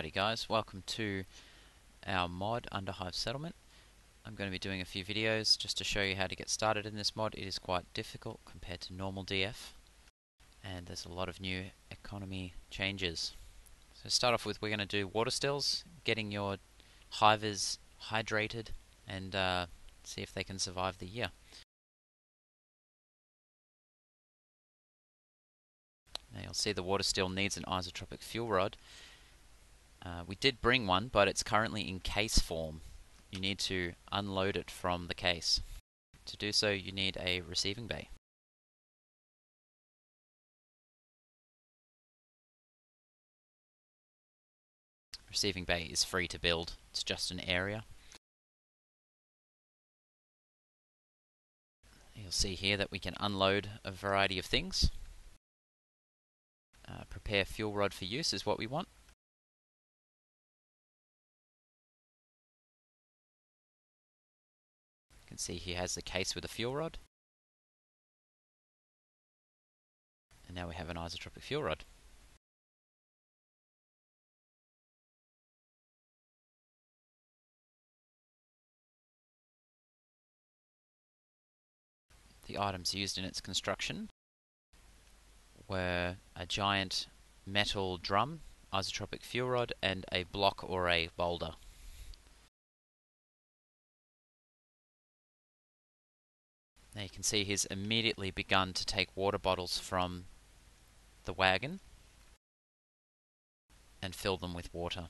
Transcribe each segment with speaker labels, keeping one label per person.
Speaker 1: Howdy guys, welcome to our mod Underhive settlement. I'm going to be doing a few videos just to show you how to get started in this mod. It is quite difficult compared to normal DF, and there's a lot of new economy changes. So to start off with, we're going to do water stills, getting your hivers hydrated and see if they can survive the year. Now you'll see the water still needs an isotropic fuel rod. We did bring one, but it's currently in case form. You need to unload it from the case. To do so, you need a receiving bay. Receiving bay is free to build, it's just an area. You'll see here that we can unload a variety of things. Prepare fuel rod for use is what we want. You can see he has the case with a fuel rod. And now we have an isotropic fuel rod. The items used in its construction were a giant metal drum, isotropic fuel rod, and a block or a boulder. Now you can see he's immediately begun to take water bottles from the wagon and fill them with water.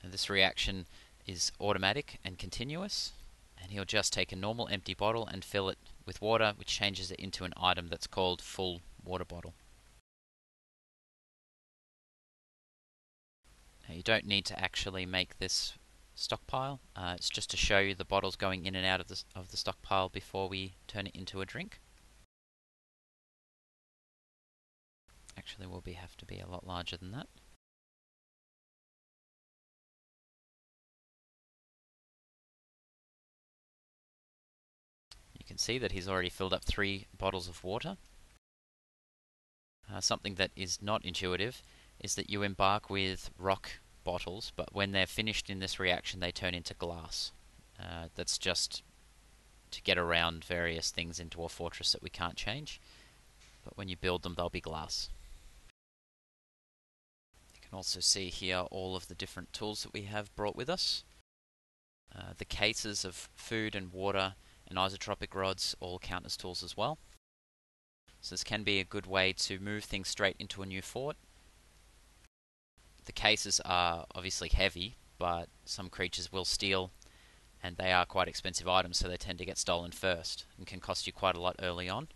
Speaker 1: And this reaction is automatic and continuous, and he'll just take a normal empty bottle and fill it with water, which changes it into an item that's called full water bottle. Now you don't need to actually make this stockpile, it's just to show you the bottles going in and out of the stockpile before we turn it into a drink. Actually will have to be a lot larger than that. You can see that he's already filled up 3 bottles of water. Something that is not intuitive is that you embark with rock bottles, but when they're finished in this reaction they turn into glass. That's just to get around various things in Dwarf Fortress that we can't change, but when you build them they'll be glass. You can also see here all of the different tools that we have brought with us. The cases of food and water and isotropic rods all count as tools as well. So this can be a good way to move things straight into a new fort. The cases are obviously heavy, but some creatures will steal, and they are quite expensive items, so they tend to get stolen first and can cost you quite a lot early on.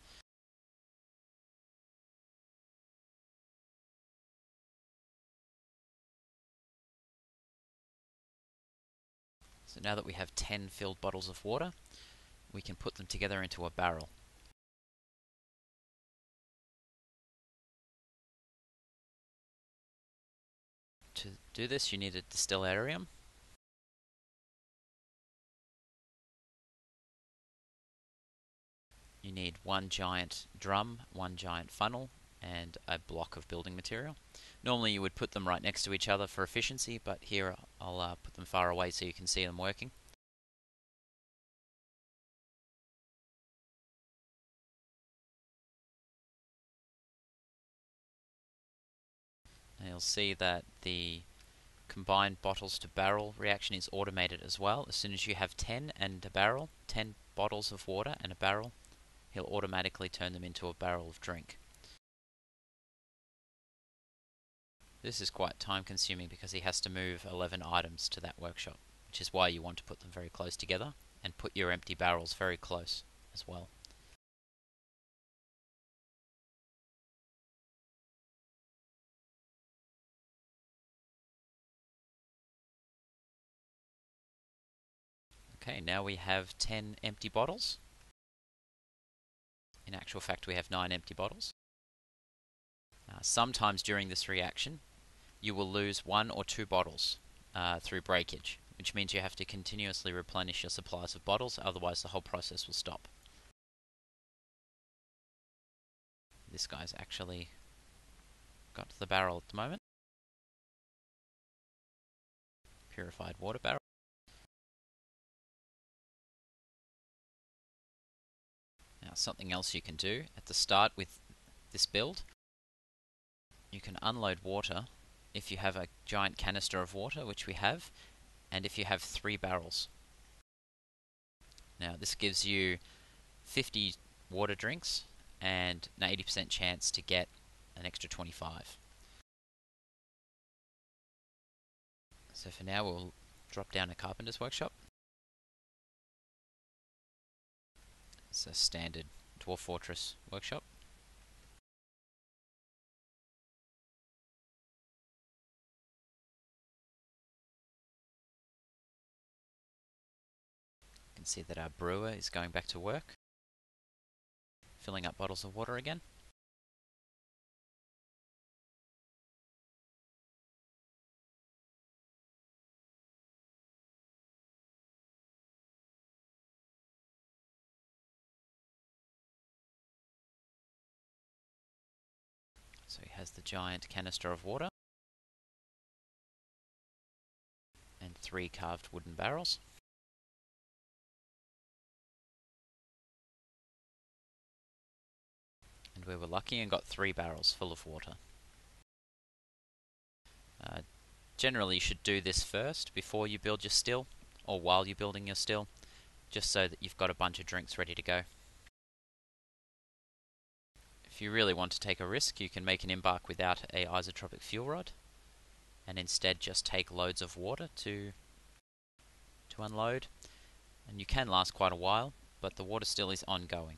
Speaker 1: So now that we have 10 filled bottles of water, we can put them together into a barrel. To do this, you need a distillarium. You need 1 giant drum, 1 giant funnel, and a block of building material. Normally you would put them right next to each other for efficiency, but here I'll put them far away so you can see them working. Now you'll see that the combined bottles to barrel reaction is automated as well. As soon as you have 10 and a barrel, 10 bottles of water and a barrel, he'll automatically turn them into a barrel of drink. This is quite time consuming because he has to move 11 items to that workshop, which is why you want to put them very close together and put your empty barrels very close as well. Okay, now we have 10 empty bottles. In actual fact, we have 9 empty bottles. Sometimes during this reaction, you will lose 1 or 2 bottles through breakage, which means you have to continuously replenish your supplies of bottles, otherwise the whole process will stop. This guy's actually got to the barrel at the moment. purified water barrel. Now, something else you can do at the start with this build, you can unload water if you have a giant canister of water, which we have, and if you have 3 barrels. Now, this gives you 50 water drinks and an 80% chance to get an extra 25. So for now, we'll drop down a carpenter's workshop. It's a standard Dwarf Fortress workshop. You can see that our brewer is going back to work, filling up bottles of water again. So he has the giant canister of water and 3 carved wooden barrels. And we were lucky and got 3 barrels full of water. Generally, you should do this first before you build your still, or while you're building your still, just so that you've got a bunch of drinks ready to go. If you really want to take a risk, you can make an embark without a isotropic fuel rod, and instead just take loads of water to unload. And you can last quite a while, but the water still is ongoing.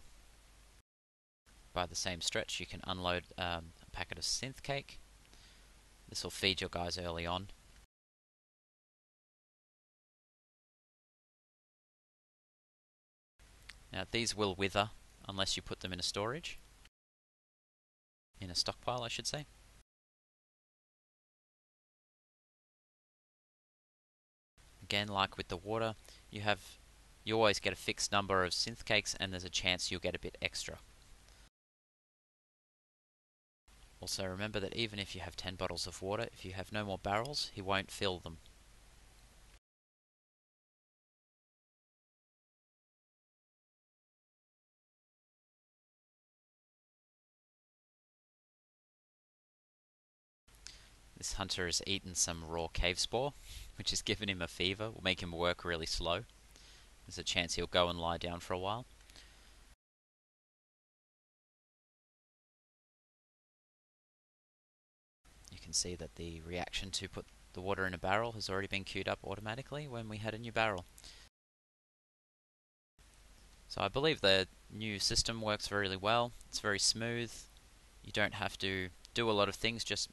Speaker 1: By the same stretch, you can unload a packet of synth cake. This will feed your guys early on. Now, these will wither unless you put them in a storage. In a stockpile, I should say. Again, like with the water, you always get a fixed number of synth cakes, and there's a chance you'll get a bit extra. Also, remember that even if you have 10 bottles of water, if you have no more barrels, he won't fill them. This hunter has eaten some raw cave spore, which has given him a fever, will make him work really slow. There's a chance he'll go and lie down for a while. You can see that the reaction to put the water in a barrel has already been queued up automatically when we had a new barrel. So I believe the new system works really well. It's very smooth. You don't have to do a lot of things, just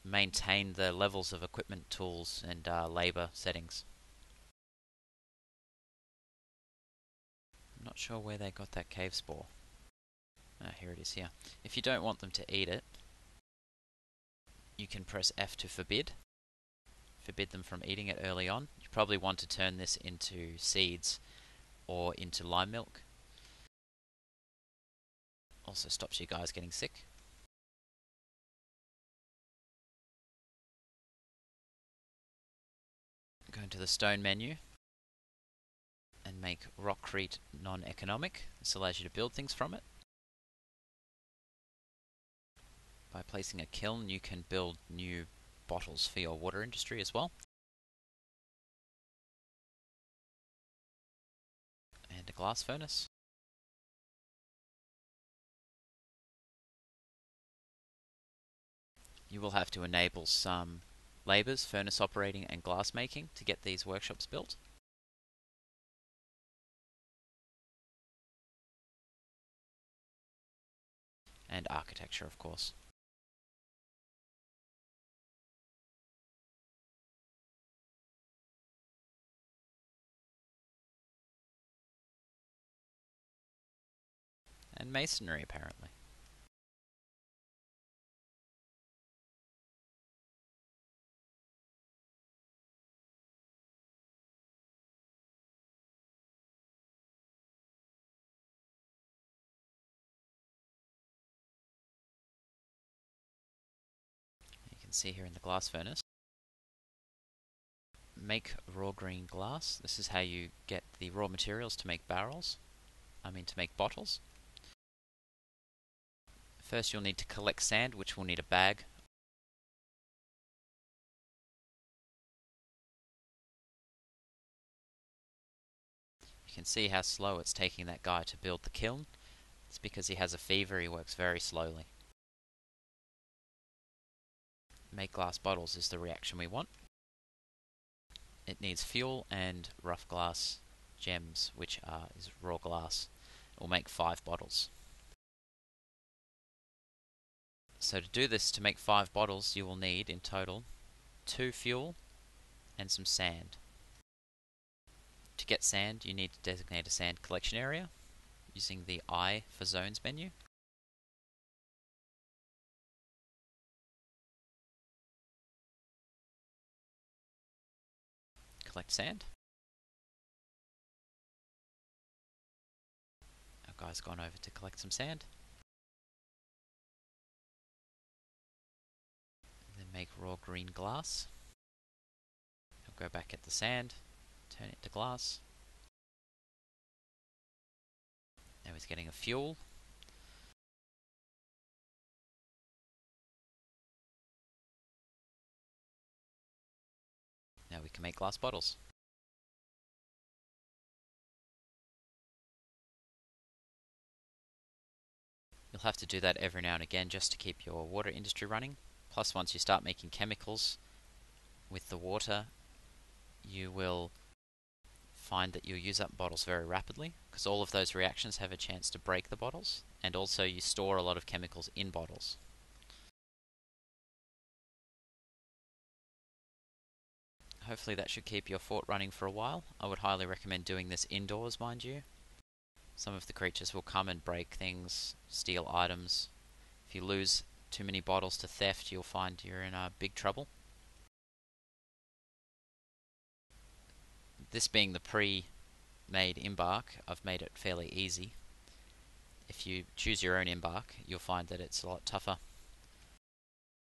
Speaker 1: maintain the levels of equipment, tools, and labor settings. I'm not sure where they got that cave spore. Here it is here. If you don't want them to eat it, you can press F to forbid them from eating it early on. You probably want to turn this into seeds or into lime milk. Also stops you guys getting sick. Go into the stone menu and make rockcrete non-economic. This allows you to build things from it. By placing a kiln, you can build new bottles for your water industry as well. And a glass furnace. You will have to enable some labours, furnace operating and glass making to get these workshops built. And architecture, of course. And masonry, apparently. You can see here in the glass furnace, make raw green glass. This is how you get the raw materials to make barrels. To make bottles. First you'll need to collect sand, which will need a bag. You can see how slow it's taking that guy to build the kiln. It's because he has a fever, he works very slowly. Make glass bottles is the reaction we want. It needs fuel and rough glass gems, which is raw glass. It will make 5 bottles. So to do this, to make 5 bottles, you will need in total 2 fuel and some sand. To get sand, you need to designate a sand collection area using the I for zones menu. Collect sand. Our guy's gone over to collect some sand. And then make raw green glass. I'll go back at the sand, turn it to glass. Now he's getting a fuel. Now we can make glass bottles. You'll have to do that every now and again just to keep your water industry running. Plus, once you start making chemicals with the water, you will find that you'll use up bottles very rapidly because all of those reactions have a chance to break the bottles, and also you store a lot of chemicals in bottles. Hopefully that should keep your fort running for a while. I would highly recommend doing this indoors, mind you. Some of the creatures will come and break things, steal items. If you lose too many bottles to theft, you'll find you're in big trouble. This being the pre-made embark, I've made it fairly easy. If you choose your own embark, you'll find that it's a lot tougher.